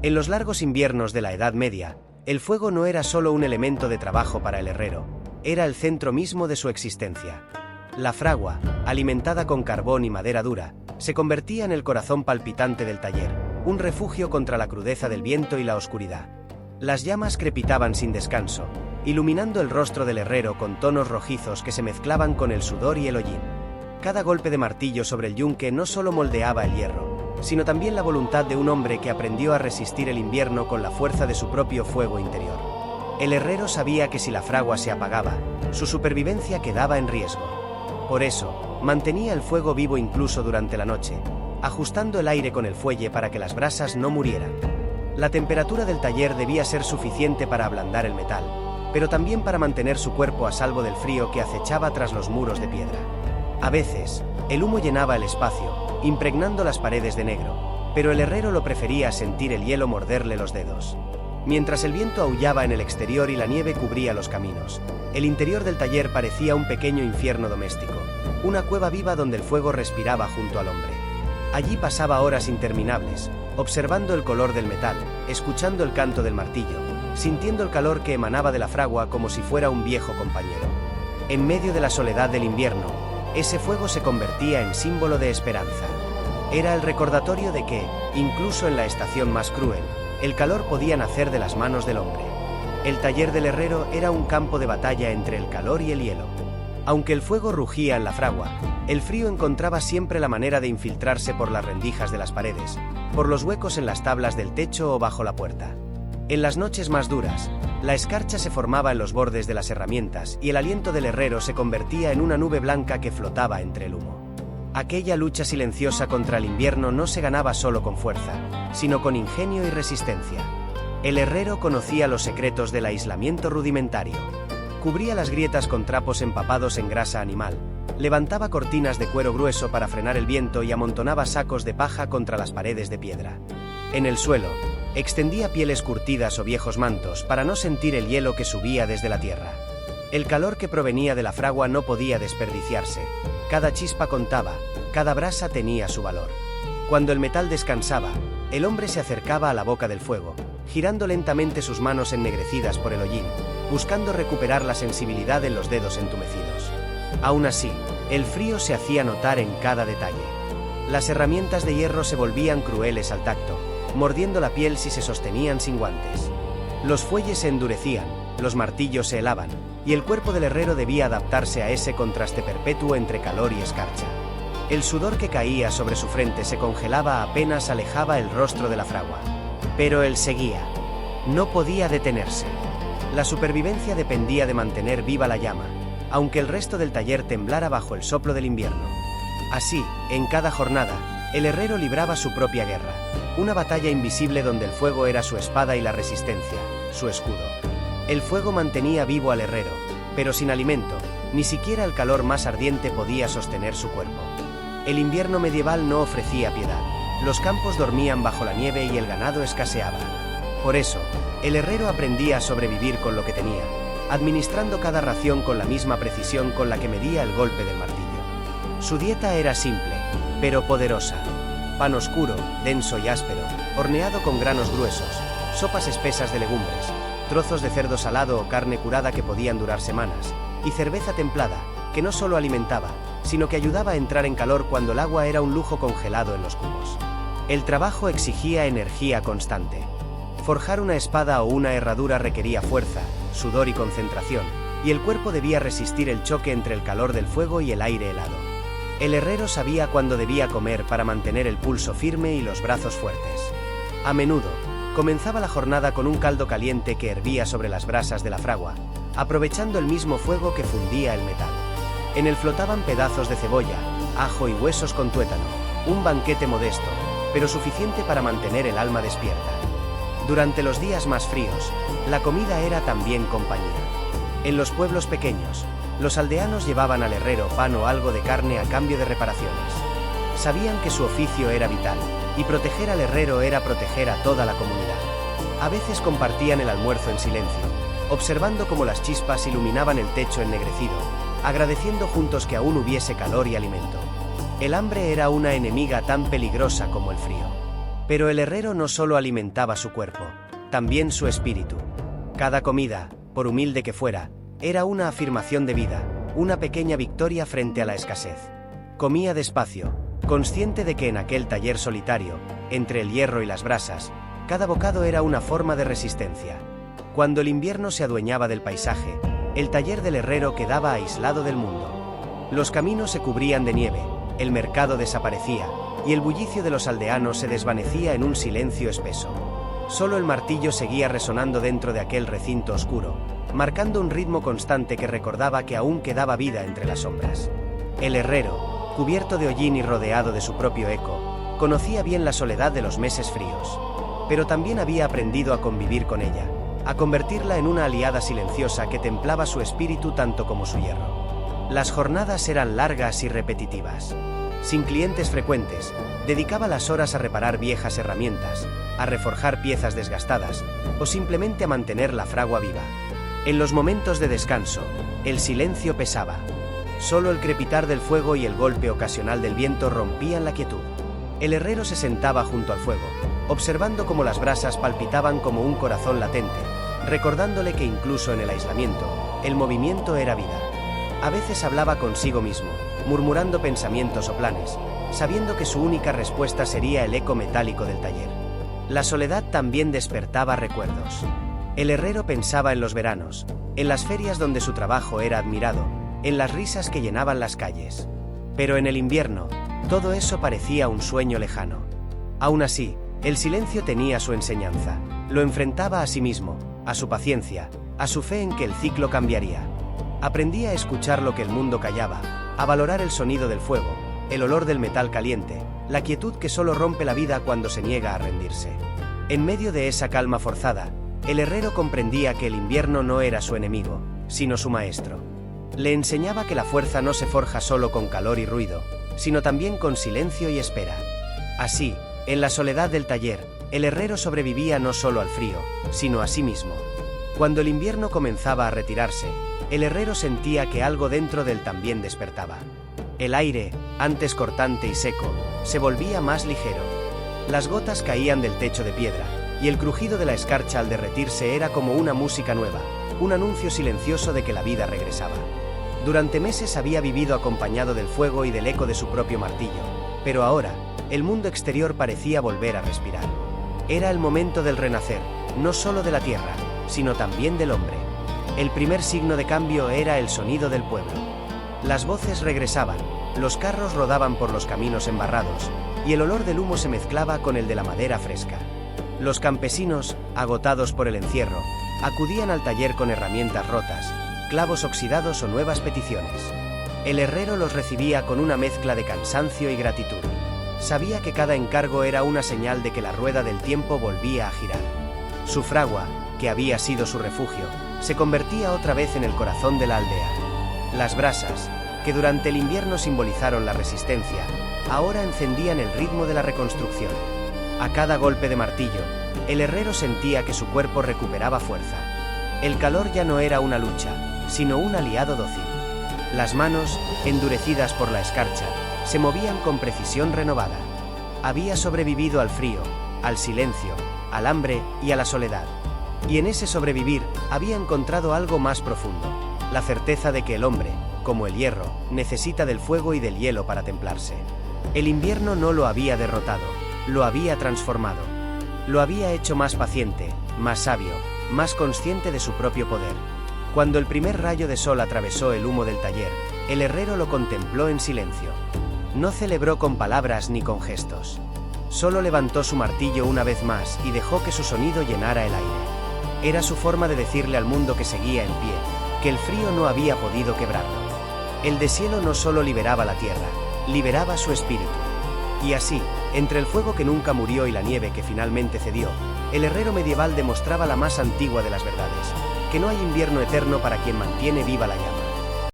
En los largos inviernos de la Edad Media, el fuego no era solo un elemento de trabajo para el herrero, era el centro mismo de su existencia. La fragua, alimentada con carbón y madera dura, se convertía en el corazón palpitante del taller, un refugio contra la crudeza del viento y la oscuridad. Las llamas crepitaban sin descanso, iluminando el rostro del herrero con tonos rojizos que se mezclaban con el sudor y el hollín. Cada golpe de martillo sobre el yunque no solo moldeaba el hierro, sino también la voluntad de un hombre que aprendió a resistir el invierno con la fuerza de su propio fuego interior. El herrero sabía que si la fragua se apagaba, su supervivencia quedaba en riesgo. Por eso, mantenía el fuego vivo incluso durante la noche, ajustando el aire con el fuelle para que las brasas no murieran. La temperatura del taller debía ser suficiente para ablandar el metal, pero también para mantener su cuerpo a salvo del frío que acechaba tras los muros de piedra. A veces, el humo llenaba el espacio, impregnando las paredes de negro, pero el herrero lo prefería a sentir el hielo morderle los dedos. Mientras el viento aullaba en el exterior y la nieve cubría los caminos, el interior del taller parecía un pequeño infierno doméstico, una cueva viva donde el fuego respiraba junto al hombre. Allí pasaba horas interminables, observando el color del metal, escuchando el canto del martillo, sintiendo el calor que emanaba de la fragua como si fuera un viejo compañero. En medio de la soledad del invierno, ese fuego se convertía en símbolo de esperanza. Era el recordatorio de que, incluso en la estación más cruel, el calor podía nacer de las manos del hombre. El taller del herrero era un campo de batalla entre el calor y el hielo. Aunque el fuego rugía en la fragua, el frío encontraba siempre la manera de infiltrarse por las rendijas de las paredes, por los huecos en las tablas del techo o bajo la puerta. En las noches más duras, la escarcha se formaba en los bordes de las herramientas y el aliento del herrero se convertía en una nube blanca que flotaba entre el humo. Aquella lucha silenciosa contra el invierno no se ganaba solo con fuerza, sino con ingenio y resistencia. El herrero conocía los secretos del aislamiento rudimentario. Cubría las grietas con trapos empapados en grasa animal, levantaba cortinas de cuero grueso para frenar el viento y amontonaba sacos de paja contra las paredes de piedra. En el suelo, extendía pieles curtidas o viejos mantos para no sentir el hielo que subía desde la tierra. El calor que provenía de la fragua no podía desperdiciarse. Cada chispa contaba, cada brasa tenía su valor. Cuando el metal descansaba, el hombre se acercaba a la boca del fuego, girando lentamente sus manos ennegrecidas por el hollín, buscando recuperar la sensibilidad en los dedos entumecidos. Aún así, el frío se hacía notar en cada detalle. Las herramientas de hierro se volvían crueles al tacto, mordiendo la piel si se sostenían sin guantes. Los fuelles se endurecían, los martillos se helaban, y el cuerpo del herrero debía adaptarse a ese contraste perpetuo entre calor y escarcha. El sudor que caía sobre su frente se congelaba apenas alejaba el rostro de la fragua. Pero él seguía. No podía detenerse. La supervivencia dependía de mantener viva la llama, aunque el resto del taller temblara bajo el soplo del invierno. Así, en cada jornada, el herrero libraba su propia guerra, una batalla invisible donde el fuego era su espada y la resistencia, su escudo. El fuego mantenía vivo al herrero, pero sin alimento, ni siquiera el calor más ardiente podía sostener su cuerpo. El invierno medieval no ofrecía piedad, los campos dormían bajo la nieve y el ganado escaseaba. Por eso, el herrero aprendía a sobrevivir con lo que tenía, administrando cada ración con la misma precisión con la que medía el golpe del martillo. Su dieta era simple, pero poderosa. Pan oscuro, denso y áspero, horneado con granos gruesos, sopas espesas de legumbres, trozos de cerdo salado o carne curada que podían durar semanas, y cerveza templada, que no solo alimentaba, sino que ayudaba a entrar en calor cuando el agua era un lujo congelado en los cubos. El trabajo exigía energía constante. Forjar una espada o una herradura requería fuerza, sudor y concentración, y el cuerpo debía resistir el choque entre el calor del fuego y el aire helado. El herrero sabía cuándo debía comer para mantener el pulso firme y los brazos fuertes. A menudo, comenzaba la jornada con un caldo caliente que hervía sobre las brasas de la fragua, aprovechando el mismo fuego que fundía el metal. En él flotaban pedazos de cebolla, ajo y huesos con tuétano, un banquete modesto, pero suficiente para mantener el alma despierta. Durante los días más fríos, la comida era también compañía. En los pueblos pequeños, los aldeanos llevaban al herrero pan o algo de carne a cambio de reparaciones. Sabían que su oficio era vital, y proteger al herrero era proteger a toda la comunidad. A veces compartían el almuerzo en silencio, observando cómo las chispas iluminaban el techo ennegrecido, agradeciendo juntos que aún hubiese calor y alimento. El hambre era una enemiga tan peligrosa como el frío. Pero el herrero no solo alimentaba su cuerpo, también su espíritu. Cada comida, por humilde que fuera, era una afirmación de vida, una pequeña victoria frente a la escasez. Comía despacio, consciente de que en aquel taller solitario, entre el hierro y las brasas, cada bocado era una forma de resistencia. Cuando el invierno se adueñaba del paisaje, el taller del herrero quedaba aislado del mundo. Los caminos se cubrían de nieve, el mercado desaparecía, y el bullicio de los aldeanos se desvanecía en un silencio espeso. Solo el martillo seguía resonando dentro de aquel recinto oscuro, marcando un ritmo constante que recordaba que aún quedaba vida entre las sombras. El herrero, cubierto de hollín y rodeado de su propio eco, conocía bien la soledad de los meses fríos, pero también había aprendido a convivir con ella, a convertirla en una aliada silenciosa que templaba su espíritu tanto como su hierro. Las jornadas eran largas y repetitivas. Sin clientes frecuentes, dedicaba las horas a reparar viejas herramientas, a reforjar piezas desgastadas, o simplemente a mantener la fragua viva. En los momentos de descanso, el silencio pesaba. Solo el crepitar del fuego y el golpe ocasional del viento rompían la quietud. El herrero se sentaba junto al fuego, observando cómo las brasas palpitaban como un corazón latente, recordándole que incluso en el aislamiento, el movimiento era vida. A veces hablaba consigo mismo, murmurando pensamientos o planes, sabiendo que su única respuesta sería el eco metálico del taller. La soledad también despertaba recuerdos. El herrero pensaba en los veranos, en las ferias donde su trabajo era admirado, en las risas que llenaban las calles. Pero en el invierno, todo eso parecía un sueño lejano. Aún así, el silencio tenía su enseñanza. Lo enfrentaba a sí mismo, a su paciencia, a su fe en que el ciclo cambiaría. Aprendía a escuchar lo que el mundo callaba, a valorar el sonido del fuego, el olor del metal caliente, la quietud que solo rompe la vida cuando se niega a rendirse. En medio de esa calma forzada, el herrero comprendía que el invierno no era su enemigo, sino su maestro. Le enseñaba que la fuerza no se forja solo con calor y ruido, sino también con silencio y espera. Así, en la soledad del taller, el herrero sobrevivía no solo al frío, sino a sí mismo. Cuando el invierno comenzaba a retirarse, el herrero sentía que algo dentro de él también despertaba. El aire, antes cortante y seco, se volvía más ligero. Las gotas caían del techo de piedra, y el crujido de la escarcha al derretirse era como una música nueva, un anuncio silencioso de que la vida regresaba. Durante meses había vivido acompañado del fuego y del eco de su propio martillo, pero ahora, el mundo exterior parecía volver a respirar. Era el momento del renacer, no solo de la tierra, sino también del hombre. El primer signo de cambio era el sonido del pueblo. Las voces regresaban, los carros rodaban por los caminos embarrados, y el olor del humo se mezclaba con el de la madera fresca. Los campesinos, agotados por el encierro, acudían al taller con herramientas rotas, clavos oxidados o nuevas peticiones. El herrero los recibía con una mezcla de cansancio y gratitud. Sabía que cada encargo era una señal de que la rueda del tiempo volvía a girar. Su fragua, que había sido su refugio, se convertía otra vez en el corazón de la aldea. Las brasas, que durante el invierno simbolizaron la resistencia, ahora encendían el ritmo de la reconstrucción. A cada golpe de martillo, el herrero sentía que su cuerpo recuperaba fuerza. El calor ya no era una lucha, sino un aliado dócil. Las manos, endurecidas por la escarcha, se movían con precisión renovada. Había sobrevivido al frío, al silencio, al hambre y a la soledad. Y en ese sobrevivir había encontrado algo más profundo, la certeza de que el hombre, como el hierro, necesita del fuego y del hielo para templarse. El invierno no lo había derrotado, lo había transformado. Lo había hecho más paciente, más sabio, más consciente de su propio poder. Cuando el primer rayo de sol atravesó el humo del taller, el herrero lo contempló en silencio. No celebró con palabras ni con gestos. Solo levantó su martillo una vez más y dejó que su sonido llenara el aire. Era su forma de decirle al mundo que seguía en pie, que el frío no había podido quebrarlo. El deshielo no solo liberaba la tierra, liberaba su espíritu. Y así, entre el fuego que nunca murió y la nieve que finalmente cedió, el herrero medieval demostraba la más antigua de las verdades, que no hay invierno eterno para quien mantiene viva la llama.